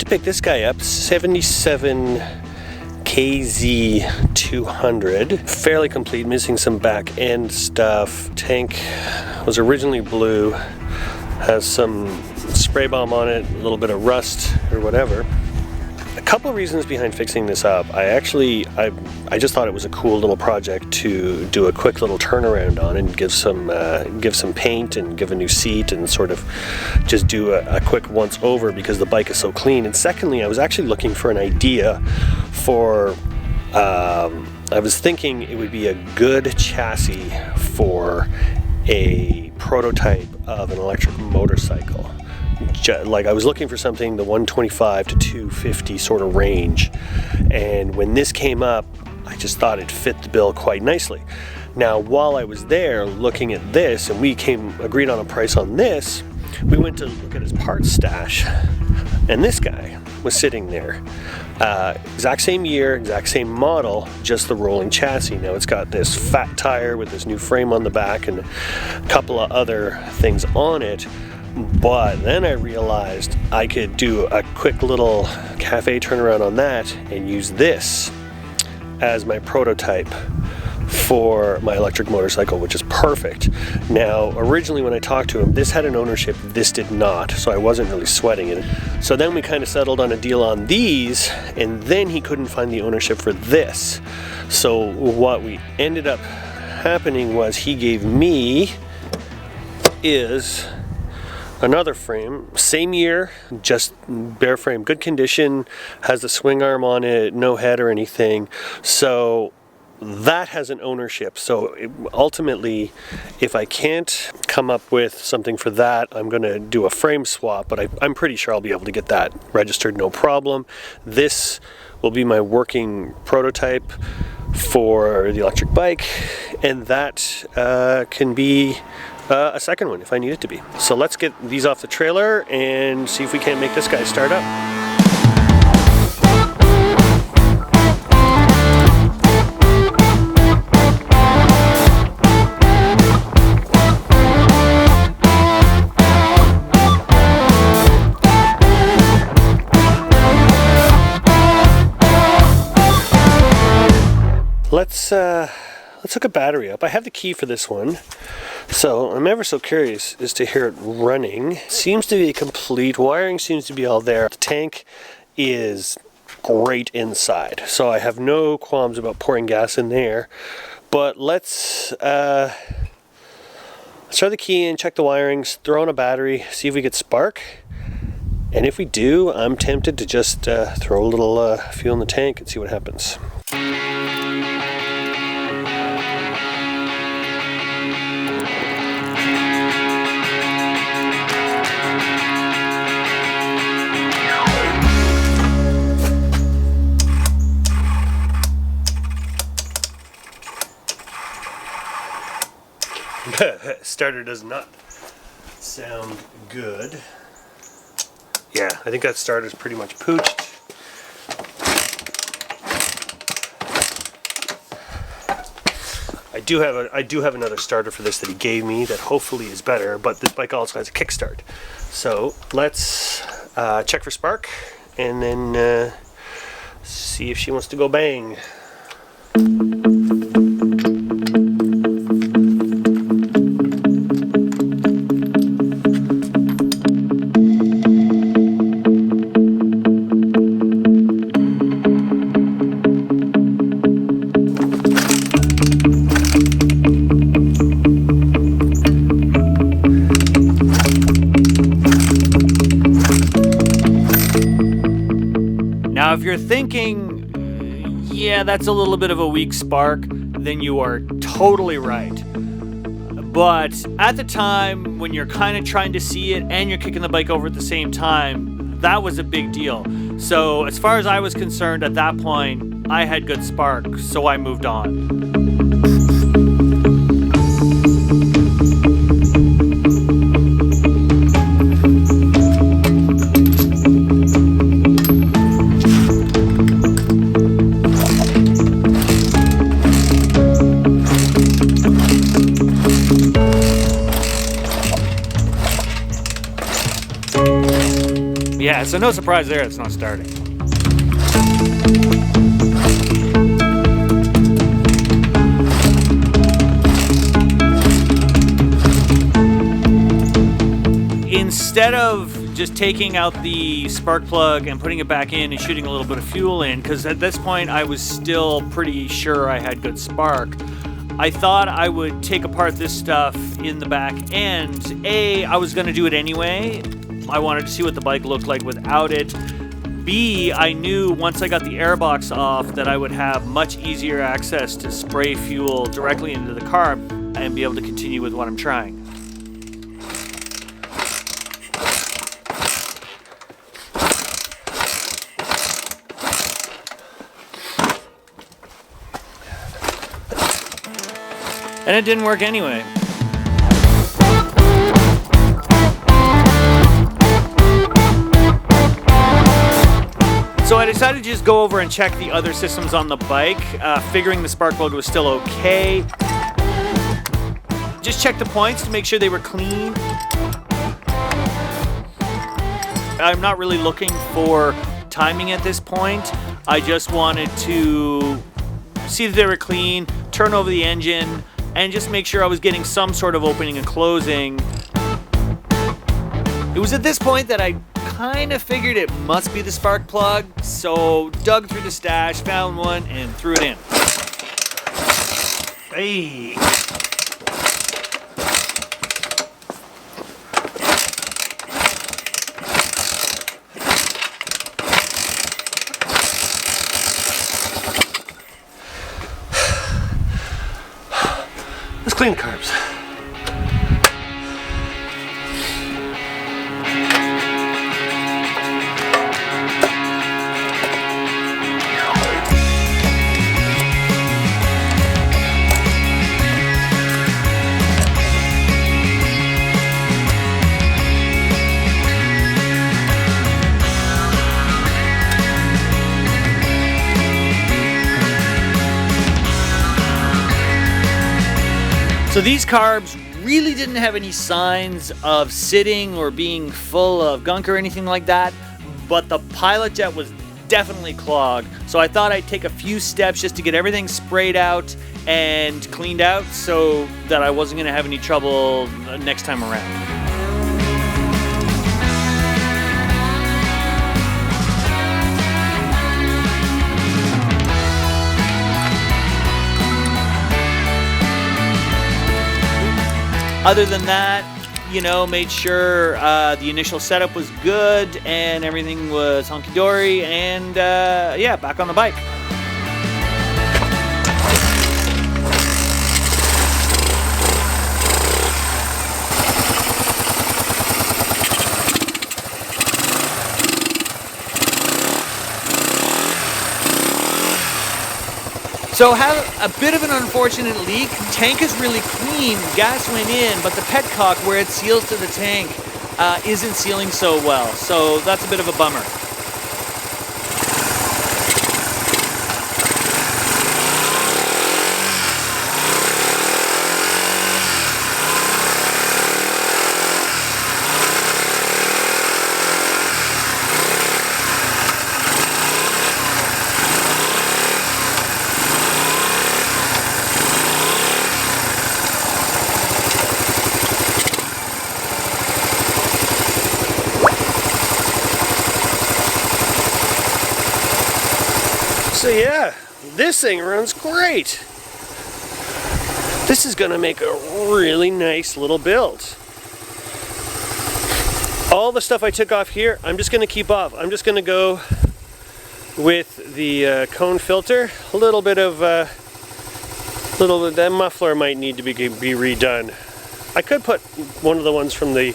to pick this guy up, 77 KZ200, fairly complete, missing some back end stuff. Tank was originally blue, has some spray bomb on it, a little bit of rust or whatever. A couple of reasons behind fixing this up. I just thought it was a cool little project to do a quick little turnaround on and give some paint and give a new seat and sort of just do a quick once over because the bike is so clean. And secondly, I was actually looking for an idea for, I was thinking it would be a good chassis for a prototype of an electric motorcycle. Like I was looking for something the 125 to 250 sort of range, and when this came up I just thought it fit the bill quite nicely. Now while I was there looking at this and we agreed on a price on this, we went to look at his parts stash and this guy was sitting there, exact same year, exact same model, just the rolling chassis. Now it's got this fat tire with this new frame on the back and a couple of other things on it. But then I realized I could do a quick little cafe turnaround on that and use this as my prototype for my electric motorcycle, which is perfect. Now, originally when I talked to him, this had an ownership, this did not, so I wasn't really sweating it. So then we kind of settled on a deal on these, and then he couldn't find the ownership for this. So what we ended up happening was he gave me another frame, same year, just bare frame, good condition, has the swing arm on it, no head or anything. So that has an ownership. So ultimately, if I can't come up with something for that, I'm going to do a frame swap, but I'm pretty sure I'll be able to get that registered, no problem. This will be my working prototype for the electric bike, and that can be a second one if I need it to be. So let's get these off the trailer and see if we can't make this guy start up. Let's hook a battery up. I have the key for this one, so I'm ever so curious as to hear it running. Seems to be complete. Wiring seems to be all there. The tank is great inside, so I have no qualms about pouring gas in there. But let's try the key in, check the wirings, throw in a battery, see if we get spark. And if we do, I'm tempted to just throw a little fuel in the tank and see what happens. Starter does not sound good. Yeah, I think that starter's pretty much pooched. I do have another starter for this that he gave me that hopefully is better, but this bike also has a kickstart. So let's check for spark and then see if she wants to go bang. Now, if you're thinking, yeah, that's a little bit of a weak spark, then you are totally right. But at the time, when you're kind of trying to see it and you're kicking the bike over at the same time, that was a big deal. So as far as I was concerned at that point, I had good spark, so I moved on. Yeah, So no surprise there, it's not starting. Instead of just taking out the spark plug and putting it back in and shooting a little bit of fuel in, because at this point I was still pretty sure I had good spark, I thought I would take apart this stuff in the back end. A, I was going to do it anyway. I wanted to see what the bike looked like without it. B, I knew once I got the airbox off that I would have much easier access to spray fuel directly into the carb and be able to continue with what I'm trying. And it didn't work anyway. So I decided to just go over and check the other systems on the bike, figuring the spark plug was still okay. Just check the points to make sure they were clean. I'm not really looking for timing at this point. I just wanted to see that they were clean, turn over the engine, and just make sure I was getting some sort of opening and closing. It was at this point that I kind of figured it must be the spark plug, so dug through the stash, found one, and threw it in. Hey. Let's clean carbs. So these carbs really didn't have any signs of sitting or being full of gunk or anything like that, but the pilot jet was definitely clogged. So I thought I'd take a few steps just to get everything sprayed out and cleaned out so that I wasn't going to have any trouble next time around. Other than that, you know, made sure the initial setup was good and everything was hunky-dory, and yeah, back on the bike. So have a bit of an unfortunate leak. Tank is really clean, gas went in, but the petcock where it seals to the tank isn't sealing so well. So that's a bit of a bummer. So yeah, this thing runs great. This is gonna make a really nice little build. All the stuff I took off here, I'm just gonna keep off. I'm just gonna go with the cone filter. A little bit of, that muffler might need to be redone. I could put one of the ones from the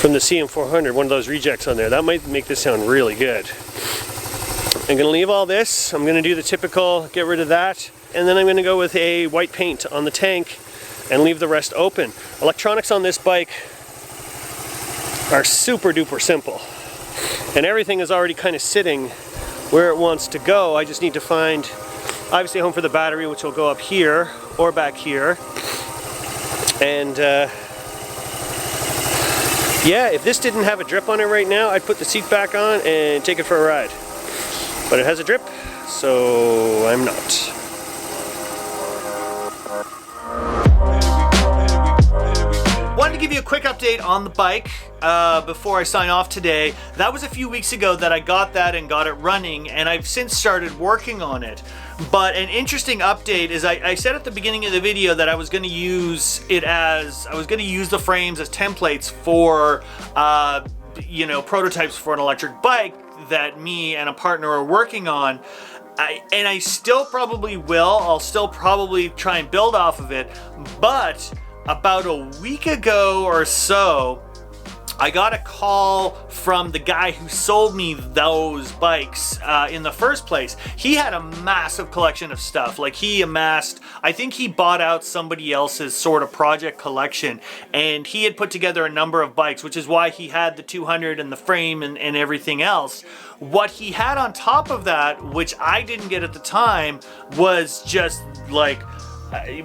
CM400, one of those rejects on there. That might make this sound really good. I'm going to leave all this. I'm going to do the typical, get rid of that, and then I'm going to go with a white paint on the tank and leave the rest open. Electronics on this bike are super duper simple, and everything is already kind of sitting where it wants to go. I just need to find, obviously, a home for the battery, which will go up here or back here, and Yeah, if this didn't have a drip on it right now, I'd put the seat back on and take it for a ride. But it has a drip, so I'm not. Wanted to give you a quick update on the bike before I sign off today. That was a few weeks ago that I got that and got it running, and I've since started working on it. But an interesting update is I said at the beginning of the video that I was going to use the frames as templates for you know, prototypes for an electric bike that me and a partner are working on. And I still probably will. I'll still probably try and build off of it, but about a week ago or so, I got a call from the guy who sold me those bikes in the first place. He had a massive collection of stuff. Like, he amassed, I think he bought out somebody else's sort of project collection, and he had put together a number of bikes, which is why he had the 200 and the frame and everything else. What he had on top of that, which I didn't get at the time, was just like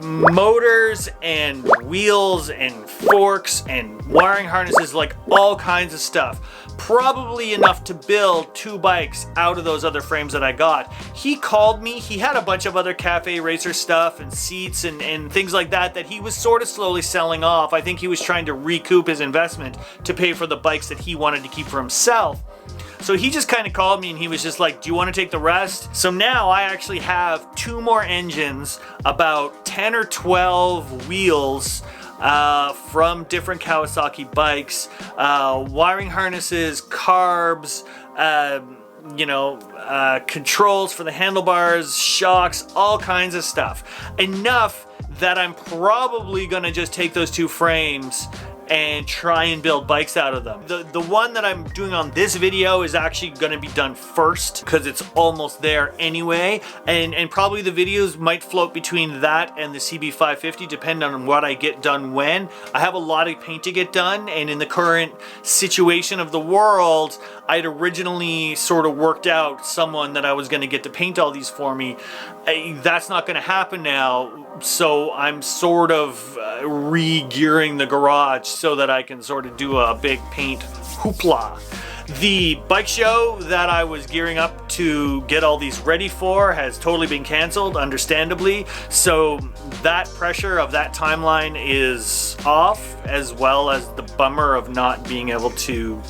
motors and wheels and forks and wiring harnesses, like all kinds of stuff. Probably enough to build 2 bikes out of those other frames that I got. He called me. He had a bunch of other Cafe Racer stuff and seats and things like that he was sort of slowly selling off. I think he was trying to recoup his investment to pay for the bikes that he wanted to keep for himself. So he just kind of called me and he was just like, do you want to take the rest? So now I actually have 2 more engines, about 10 or 12 wheels from different Kawasaki bikes, wiring harnesses, carbs, you know, controls for the handlebars, shocks, all kinds of stuff. Enough that I'm probably gonna just take those 2 frames and try and build bikes out of them. The one that I'm doing on this video is actually gonna be done first because it's almost there anyway, and probably the videos might float between that and the CB550 depending on what I get done when. I have a lot of paint to get done, and in the current situation of the world, I'd originally sort of worked out someone that I was gonna get to paint all these for me. That's not gonna happen now, so I'm sort of re-gearing the garage so that I can sort of do a big paint hoopla. The bike show that I was gearing up to get all these ready for has totally been canceled, understandably, so that pressure of that timeline is off, as well as the bummer of not being able to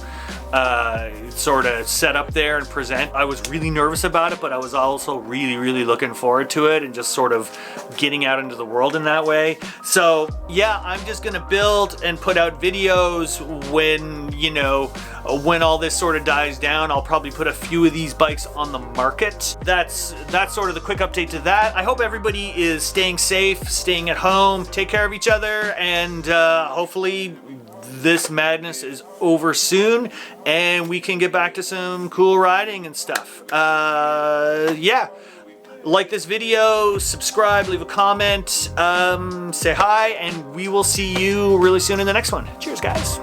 sort of set up there and present. I was really nervous about it, but I was also really looking forward to it and just sort of getting out into the world in that way. So yeah, I'm just gonna build and put out videos when, you know, when all this sort of dies down. I'll probably put a few of these bikes on the market. That's sort of the quick update to that. I hope everybody is staying safe, staying at home, take care of each other, and hopefully this madness is over soon and we can get back to some cool riding and stuff. Yeah, like this video, subscribe, leave a comment, say hi, and we will see you really soon in the next one. Cheers, guys.